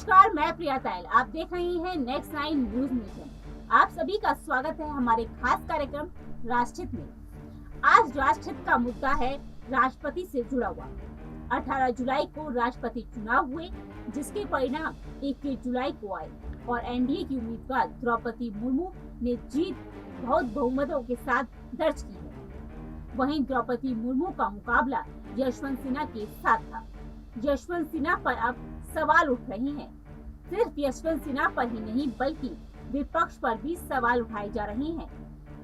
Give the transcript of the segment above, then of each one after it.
नमस्कार, मैं प्रिया तायल। आप देख रही हैं नेक्स्ट 9 न्यूज मिशन। आप सभी का स्वागत है हमारे खास कार्यक्रम राष्ट्रहित में। आज राष्ट्रहित का मुद्दा है राष्ट्रपति से जुड़ा हुआ। 18 जुलाई को राष्ट्रपति चुनाव हुए, जिसके परिणाम 21 जुलाई को आए और एनडीए की उम्मीदवार द्रौपदी मुर्मू ने जीत बहुत बहुमतों के साथ दर्ज की है। वहीं द्रौपदी मुर्मू का मुकाबला यशवंत सिन्हा के साथ था। यशवंत सिन्हा पर अब सवाल उठ रहे हैं। सिर्फ यशवंत सिन्हा पर ही नहीं, बल्कि विपक्ष पर भी सवाल उठाए जा रहे हैं।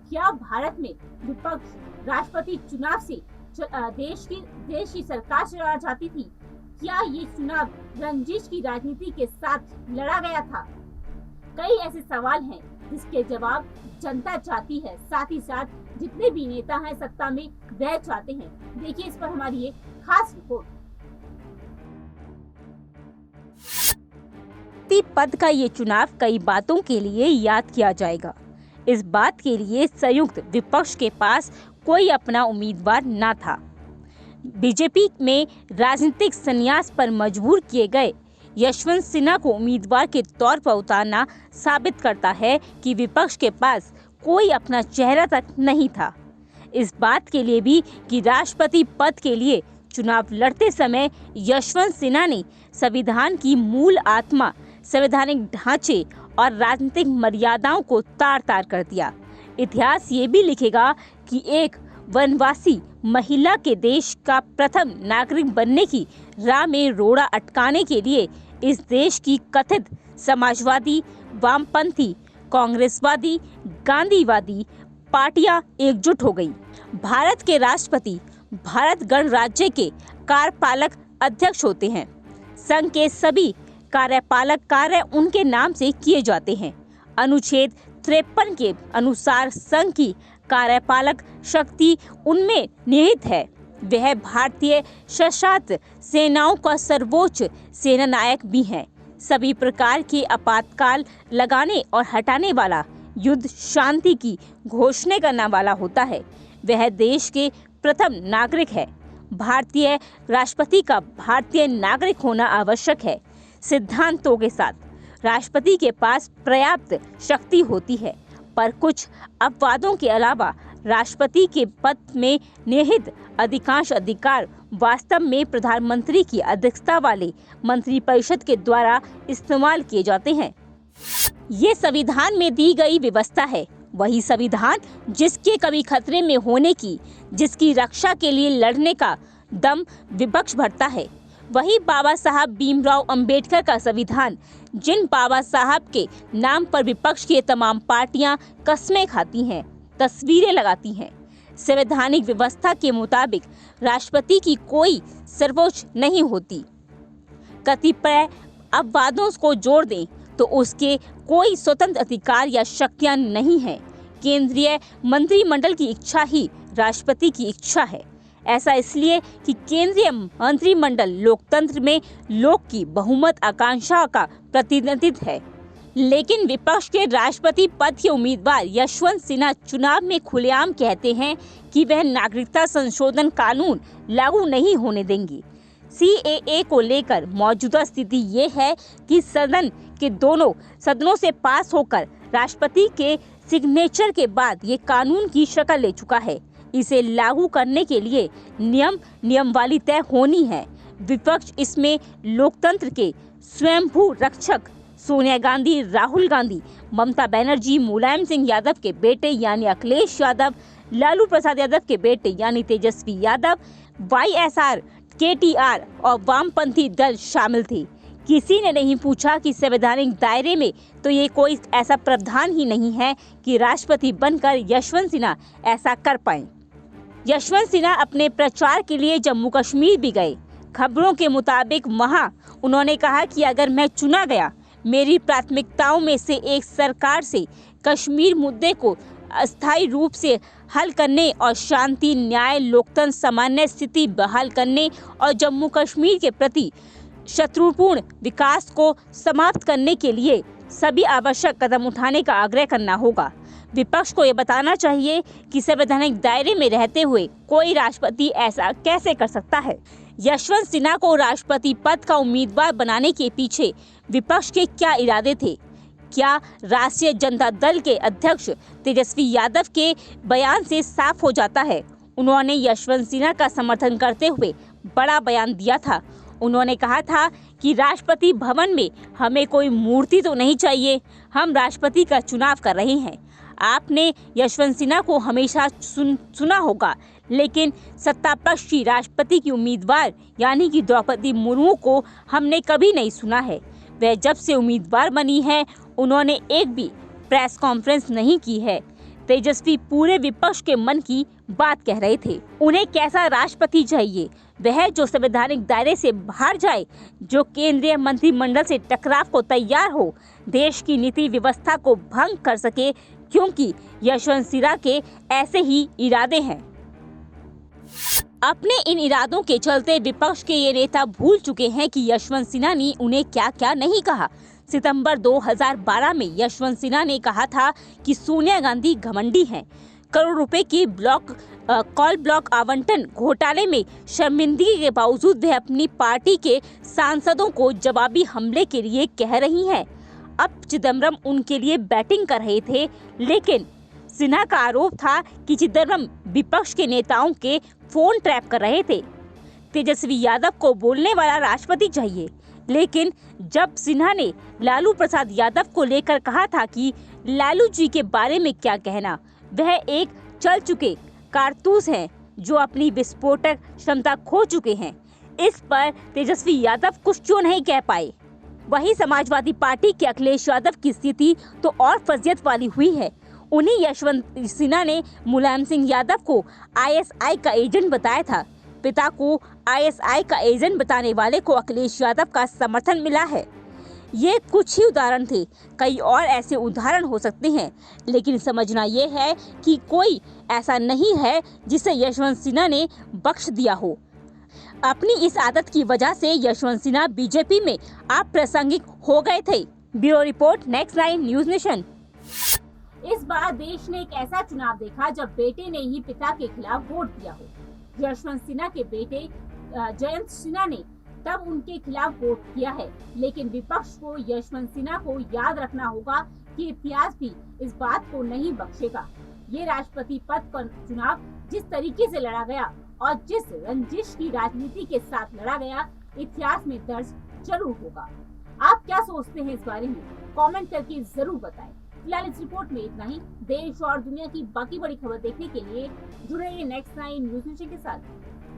क्या भारत में विपक्ष राष्ट्रपति चुनाव से देश की सरकार चलाना चाहती थी? क्या ये चुनाव रंजिश की राजनीति के साथ लड़ा गया था? कई ऐसे सवाल हैं जिसके जवाब जनता चाहती है, साथ ही साथ जितने भी नेता हैं सत्ता में वह चाहते हैं। देखिए इस पर हमारी एक खास रिपोर्ट। पद का ये चुनाव कई बातों के लिए याद किया जाएगा। इस बात के लिए संयुक्त विपक्ष के पास कोई अपना उम्मीदवार न था। बीजेपी में राजनीतिक संन्यास पर मजबूर किए गए यशवंत सिन्हा को उम्मीदवार के तौर पर उतारना साबित करता है कि विपक्ष के पास कोई अपना चेहरा तक नहीं था। इस बात के लिए भी कि राष्ट्रपति पद के लिए चुनाव लड़ते समय यशवंत सिन्हा ने संविधान की मूल आत्मा, संवैधानिक ढांचे और राजनीतिक मर्यादाओं को तार-तार कर दिया। इतिहास ये भी लिखेगा कि एक वनवासी महिला के देश का प्रथम नागरिक बनने की राह में रोड़ा अटकाने के लिए इस देश की कथित समाजवादी, वामपंथी, कांग्रेसवादी, गांधीवादी पार्टियां एकजुट हो गई। भारत के राष्ट्रपति भारत गणराज्य के कार्यपालक अध्यक्ष होते हैं। संघ के सभी कार्यपालक कार्य उनके नाम से किए जाते हैं। अनुच्छेद 53 के अनुसार संघ की कार्यपालक शक्ति उनमें निहित है। वह भारतीय सशस्त्र सेनाओं का सर्वोच्च सेना नायक भी है। सभी प्रकार के आपातकाल लगाने और हटाने वाला, युद्ध शांति की घोषणा करने वाला होता है। वह देश के प्रथम नागरिक है। भारतीय राष्ट्रपति का भारतीय नागरिक होना आवश्यक है। सिद्धांतों के साथ राष्ट्रपति के पास पर्याप्त शक्ति होती है, पर कुछ अपवादों के अलावा राष्ट्रपति के पद में निहित अधिकांश अधिकार वास्तव में प्रधानमंत्री की अध्यक्षता वाले मंत्रिपरिषद के द्वारा इस्तेमाल किए जाते हैं। ये संविधान में दी गई व्यवस्था है, वही संविधान जिसके कभी खतरे में होने की, जिसकी रक्षा के लिए लड़ने का दम विपक्ष भरता है। वही बाबा साहब भीमराव अंबेडकर का संविधान, जिन बाबा साहब के नाम पर विपक्ष की तमाम पार्टियां कस्में खाती हैं, तस्वीरें लगाती हैं। संवैधानिक व्यवस्था के मुताबिक राष्ट्रपति की कोई सर्वोच्च नहीं होती। कतिपय अपवादों को जोड़ दें तो उसके कोई स्वतंत्र अधिकार या शक्तियां नहीं है। केंद्रीय मंत्रिमंडल की इच्छा ही राष्ट्रपति की इच्छा है। ऐसा इसलिए कि केंद्रीय मंत्रिमंडल लोकतंत्र में लोक की बहुमत आकांक्षा का प्रतिनिधित्व है। लेकिन विपक्ष के राष्ट्रपति पद के उम्मीदवार यशवंत सिन्हा चुनाव में खुलेआम कहते हैं कि वह नागरिकता संशोधन कानून लागू नहीं होने देंगे। CAA को लेकर मौजूदा स्थिति ये है कि सदन के दोनों सदनों से पास होकर राष्ट्रपति के सिग्नेचर के बाद ये कानून की शक्ल ले चुका है। इसे लागू करने के लिए नियमावली तय होनी है। विपक्ष इसमें लोकतंत्र के स्वयंभू रक्षक सोनिया गांधी, राहुल गांधी, ममता बनर्जी, मुलायम सिंह यादव के बेटे यानी अखिलेश यादव, लालू प्रसाद यादव के बेटे यानी तेजस्वी यादव, YSR, KTR और वामपंथी दल शामिल थे। किसी ने नहीं पूछा कि संवैधानिक दायरे में तो ये कोई ऐसा प्रावधान ही नहीं है कि राष्ट्रपति बनकर यशवंत सिन्हा ऐसा कर पाए। यशवंत सिन्हा अपने प्रचार के लिए जम्मू कश्मीर भी गए। खबरों के मुताबिक वहां उन्होंने कहा कि अगर मैं चुना गया, मेरी प्राथमिकताओं में से एक सरकार से कश्मीर मुद्दे को अस्थायी रूप से हल करने और शांति, न्याय, लोकतंत्र, सामान्य स्थिति बहाल करने और जम्मू कश्मीर के प्रति शत्रुपूर्ण विकास को समाप्त करने के लिए सभी आवश्यक कदम उठाने का आग्रह करना होगा। विपक्ष को ये बताना चाहिए कि संवैधानिक दायरे में रहते हुए कोई राष्ट्रपति ऐसा कैसे कर सकता है। यशवंत सिन्हा को राष्ट्रपति पद का उम्मीदवार बनाने के पीछे विपक्ष के क्या इरादे थे? क्या राष्ट्रीय जनता दल के अध्यक्ष तेजस्वी यादव के बयान से साफ हो जाता है? उन्होंने यशवंत सिन्हा का समर्थन करते हुए बड़ा बयान दिया था। उन्होंने कहा था कि राष्ट्रपति भवन में हमें कोई मूर्ति तो नहीं चाहिए, हम राष्ट्रपति का चुनाव कर रहे हैं। आपने यशवंत सिन्हा को हमेशा सुना होगा, लेकिन सत्तापक्ष की राष्ट्रपति की उम्मीदवार यानी कि द्रौपदी मुर्मू को हमने कभी नहीं सुना है। वह जब से उम्मीदवार बनी है, उन्होंने एक भी प्रेस कॉन्फ्रेंस नहीं की है। तेजस्वी पूरे विपक्ष के मन की बात कह रहे थे। उन्हें कैसा राष्ट्रपति चाहिए? वह जो संवैधानिक दायरे से बाहर जाए, जो केंद्रीय मंत्रिमंडल से टकराव को तैयार हो, देश की नीति व्यवस्था को भंग कर सके, क्योंकि यशवंत सिन्हा के ऐसे ही इरादे हैं। अपने इन इरादों के चलते विपक्ष के ये नेता भूल चुके हैं कि यशवंत सिन्हा ने उन्हें क्या क्या नहीं कहा। सितंबर 2012 में यशवंत सिन्हा ने कहा था कि सोनिया गांधी घमंडी हैं। करोड़ रुपए की कॉल ब्लॉक आवंटन घोटाले में शर्मिंदगी के बावजूद वह अपनी पार्टी के सांसदों को जवाबी हमले के लिए कह रही हैं। अब चिदम्बरम उनके लिए बैटिंग कर रहे थे, लेकिन सिन्हा का आरोप था कि चिदम्बरम विपक्ष के नेताओं के फोन ट्रैप कर रहे थे। तेजस्वी यादव को बोलने वाला राष्ट्रपति चाहिए, लेकिन जब सिन्हा ने लालू प्रसाद यादव को लेकर कहा था कि लालू जी के बारे में क्या कहना, वह एक चल चुके कारतूस हैं जो अपनी विस्फोटक क्षमता खो चुके हैं, इस पर तेजस्वी यादव कुछ क्यों नहीं कह पाए। वही समाजवादी पार्टी के अखिलेश यादव की स्थिति तो और फजियत वाली हुई है। उन्हीं यशवंत सिन्हा ने मुलायम सिंह यादव को आईएसआई का एजेंट बताया था। पिता को आईएसआई का एजेंट बताने वाले को अखिलेश यादव का समर्थन मिला है। ये कुछ ही उदाहरण थे, कई और ऐसे उदाहरण हो सकते हैं, लेकिन समझना ये है कि कोई ऐसा नहीं है जिसे यशवंत सिन्हा ने बख्श दिया हो। अपनी इस आदत की वजह से यशवंत सिन्हा बीजेपी में अप्रासंगिक हो गए थे। Bureau report, next 9 news nation. इस बार देश ने एक ऐसा चुनाव देखा जब बेटे ने ही पिता के खिलाफ वोट दिया हो। यशवंत सिन्हा के बेटे जयंत सिन्हा ने तब उनके खिलाफ वोट किया है, लेकिन विपक्ष को यशवंत सिन्हा को याद रखना होगा कि इतिहास भी इस बात को नहीं बख्शेगा। ये राष्ट्रपति पद का चुनाव जिस तरीके से लड़ा गया और जिस रंजिश की राजनीति के साथ लड़ा गया, इतिहास में दर्ज जरूर होगा। आप क्या सोचते हैं इस बारे में? कमेंट करके जरूर बताएं। फिलहाल इस रिपोर्ट में इतना ही। देश और दुनिया की बाकी बड़ी खबर देखने के लिए जुड़े रहिए नेक्स्ट 9 न्यूज नेशन के साथ।